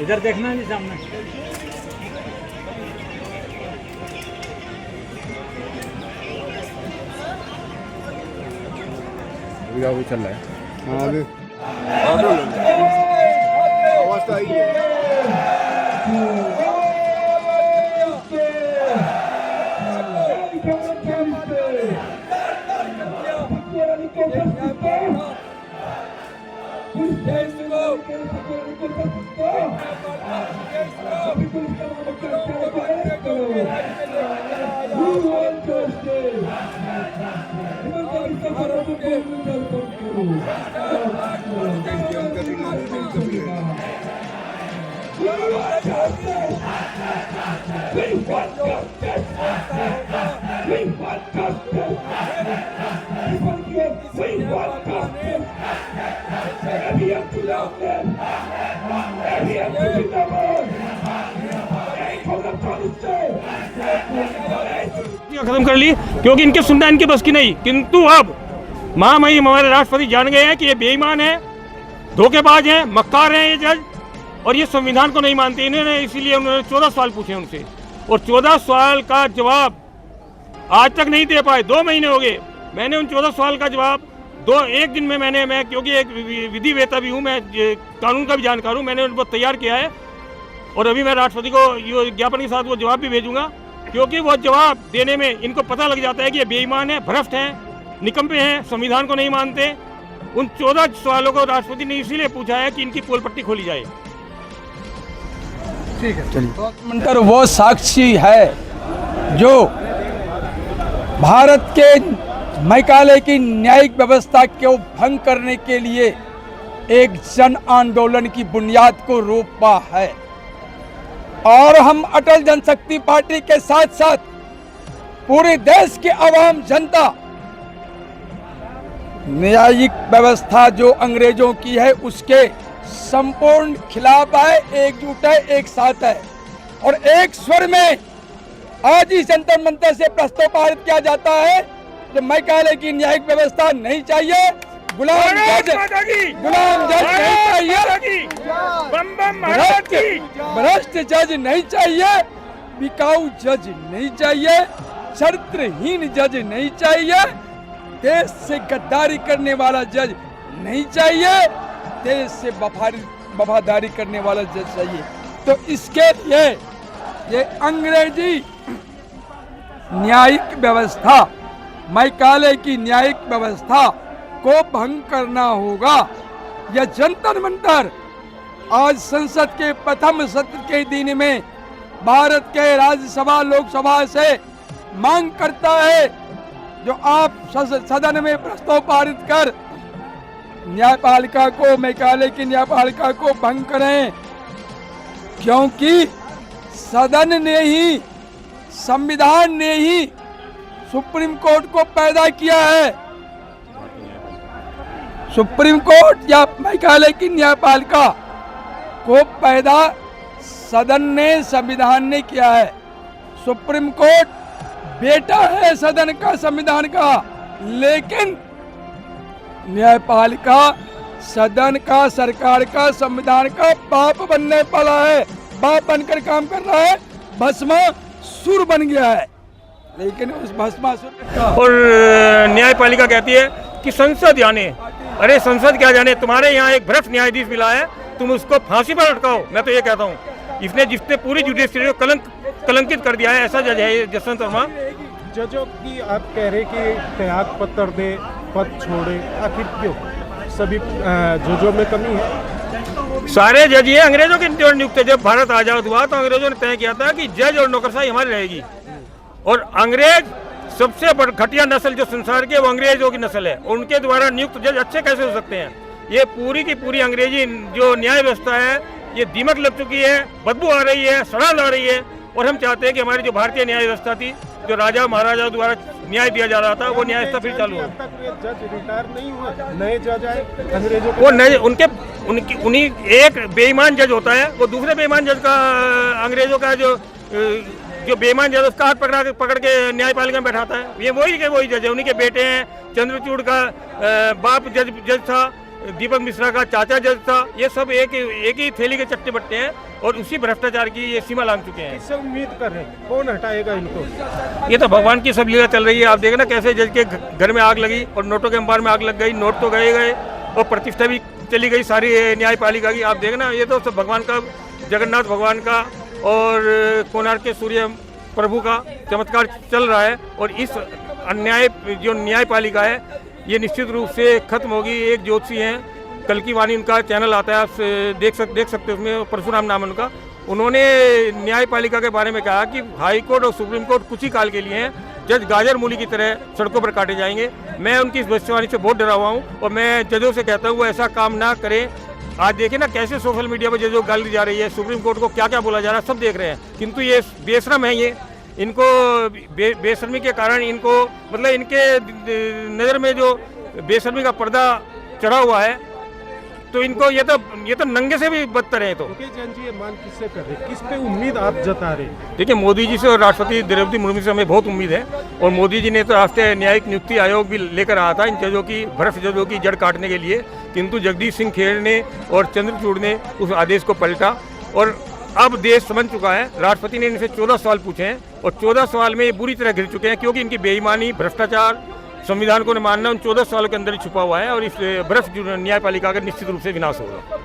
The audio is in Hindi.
इधर देखना नहीं सामने। अभी चल रहा है। हाँ अभी आवाज तो आई है। खत्म कर ली क्योंकि इनके सुनना इनके बस की नहीं। किंतु अब महामहिम हमारे राष्ट्रपति जान गए हैं कि ये बेईमान है, धोखेबाज हैं, मक्कार हैं ये जज, और ये संविधान को नहीं मानते। इन्होंने इसीलिए उन्होंने 14 सवाल पूछे उनसे, और 14 सवाल का जवाब आज तक नहीं दे पाए। 2 महीने हो गए। मैंने उन 14 सवाल का जवाब एक दिन में मैं क्योंकि एक विधिवेत्ता भी हूँ, मैं कानून का भी जानकार हूँ, मैंने उनको तैयार किया है। और अभी मैं राष्ट्रपति को ज्ञापन के साथ वो जवाब भी भेजूंगा, क्योंकि वो जवाब देने में इनको पता लग जाता है कि ये बेईमान है, भ्रष्ट हैं, निकम्मे हैं, संविधान को नहीं मानते। उन 14 सवालों को राष्ट्रपति ने इसीलिए पूछा है कि इनकी पोल पट्टी खोली जाए। ठीक है, चलिए। मंटर वो साक्षी है जो भारत के मैकाले की न्यायिक व्यवस्था को भंग करने के लिए एक जन आंदोलन की बुनियाद को रोपा है। और हम अटल जनशक्ति पार्टी के साथ साथ पूरे देश की आवाम जनता न्यायिक व्यवस्था जो अंग्रेजों की है उसके संपूर्ण खिलाफ है, एकजुट है, एक साथ है। और एक स्वर में आज ही जंतर मंतर से प्रस्ताव पारित किया जाता है कि मैकाले की न्यायिक व्यवस्था नहीं चाहिए, गुलाम जज नहीं चाहिए, भ्रष्ट जज नहीं चाहिए, बिकाऊ जज नहीं चाहिए, चरित्रहीन जज नहीं चाहिए, देश से गद्दारी करने वाला जज नहीं चाहिए, देश से वफादारी करने वाला जज चाहिए। तो इसके लिए ये अंग्रेजी न्यायिक व्यवस्था, मैकाले की न्यायिक व्यवस्था को भंग करना होगा। यह जंतर मंतर आज संसद के प्रथम सत्र के दिन में भारत के राज्यसभा लोकसभा से मांग करता है जो आप सदन में प्रस्ताव पारित कर न्यायपालिका को, मैकाले की न्यायपालिका को भंग करें, क्योंकि सदन ने ही, संविधान ने ही सुप्रीम कोर्ट को पैदा किया है। सुप्रीम कोर्ट या मैकाले की न्यायपालिका को पैदा सदन ने, संविधान ने किया है। सुप्रीम कोर्ट बेटा है सदन का, संविधान का, लेकिन न्यायपालिका सदन का, सरकार का, संविधान का बाप बनने वाला है, बाप बनकर काम कर रहा है, भस्मासुर बन गया है। लेकिन उस भस्मासुर का और न्यायपालिका कहती है कि संसद जाने। अरे संसद क्या जाने, तुम्हारे यहाँ एक भ्रष्ट न्यायाधीश मिला है, तुम उसको फांसी पर लटकाओ। मैं तो ये कहता हूँ, इसने जिसने पूरी जुडिशरी को कलंकित कर दिया है, ऐसा जज है जसवंत वर्मा। जजों की आप कह रहे कि त्याग पत्र दे, पद छोड़े, आखिर क्यों? सभी जजों में कमी है? सारे जज ये अंग्रेजों के नियुक्त। जब भारत आजाद हुआ तो अंग्रेजों ने तय किया था कि जज और नौकरशाही हमारी रहेगी, और अंग्रेज सबसे बड़ी घटिया नस्ल जो संसार की वो अंग्रेजों की नस्ल है। उनके द्वारा नियुक्त जज अच्छे कैसे हो सकते हैं? ये पूरी की पूरी अंग्रेजी जो न्याय व्यवस्था है ये दीमक लग चुकी है, बदबू आ रही है, सड़ाल आ रही है। और हम चाहते हैं कि हमारी जो भारतीय न्याय व्यवस्था थी, जो राजा महाराजा द्वारा न्याय दिया जा रहा था, वो न्याय व्यवस्था फिर चालू हो। जज रिटायर नहीं हुए, नए जज आए, अंग्रेजों वो नए उन्हीं एक बेईमान जज होता है, वो दूसरे बेईमान जज का, अंग्रेजों का जो बेईमान जज उसका हाथ पकड़ के न्यायपालिका में बैठाता है। ये वही जज है, उन्हीं के बेटे हैं। चंद्रचूड़ का बाप जज था, दीपक मिश्रा का चाचा जज था, ये सब एक ही थैली के चट्टे बट्टे हैं और उसी भ्रष्टाचार की ये सीमा लांघ चुके हैं। किससे उम्मीद कर रहे हैं, कौन हटाएगा इनको? ये तो भगवान की सब लीला चल रही है। आप देखना कैसे जज के घर में आग लगी और नोटों के अंबार में आग लग गई, नोट तो गए और प्रतिष्ठा भी चली गई सारी न्यायपालिका की। आप देखना ये तो सब भगवान का, जगन्नाथ भगवान का और कोणार्क के सूर्य प्रभु का चमत्कार चल रहा है। और इस अन्याय जो न्यायपालिका है ये निश्चित रूप से खत्म होगी। एक ज्योतिषी हैं, कल की वाणी उनका चैनल आता है, आप देख सकते हो, उसमें परशुराम नाम है उनका। उन्होंने न्यायपालिका के बारे में कहा कि हाई कोर्ट और सुप्रीम कोर्ट कुछ ही काल के लिए हैं, जज गाजर मूली की तरह सड़कों पर काटे जाएंगे। मैं उनकी इस भविष्यवाणी से बहुत डरा हुआ हूँ और मैं जजों से कहता हूँ वो ऐसा काम ना करें। आज देखिए ना कैसे सोशल मीडिया पर जजों गाली दी जा रही है, सुप्रीम कोर्ट को क्या क्या बोला जा रहा है, सब देख रहे हैं। किंतु ये बेशरम है, ये इनको बेशर्मी के कारण इनको मतलब इनके नज़र में जो बेशर्मी का पर्दा चढ़ा हुआ है तो इनको ये तो नंगे से भी बदतर है। तो मुकेश जैन जी, ये मान किससे कर रहे हैं, किस पे उम्मीद आप जता रहे हैं? देखिए मोदी जी से और राष्ट्रपति द्रौपदी मुर्मू से हमें बहुत उम्मीद है। और मोदी जी ने तो राष्ट्रीय न्यायिक नियुक्ति आयोग भी लेकर आया था इन जजों की, भ्रष्ट जजों की जड़ काटने के लिए। किंतु जगदीश सिंह खेर ने और चंद्रचूड़ ने उस आदेश को पलटा और अब देश समझ चुका है। राष्ट्रपति ने इनसे 14 सवाल पूछे हैं और 14 सवाल में ये बुरी तरह घिर चुके हैं, क्योंकि इनकी बेईमानी, भ्रष्टाचार, संविधान को न मानना उन 14 सवालों के अंदर ही छुपा हुआ है। और इस भ्रष्ट न्यायपालिका का निश्चित रूप से विनाश होगा।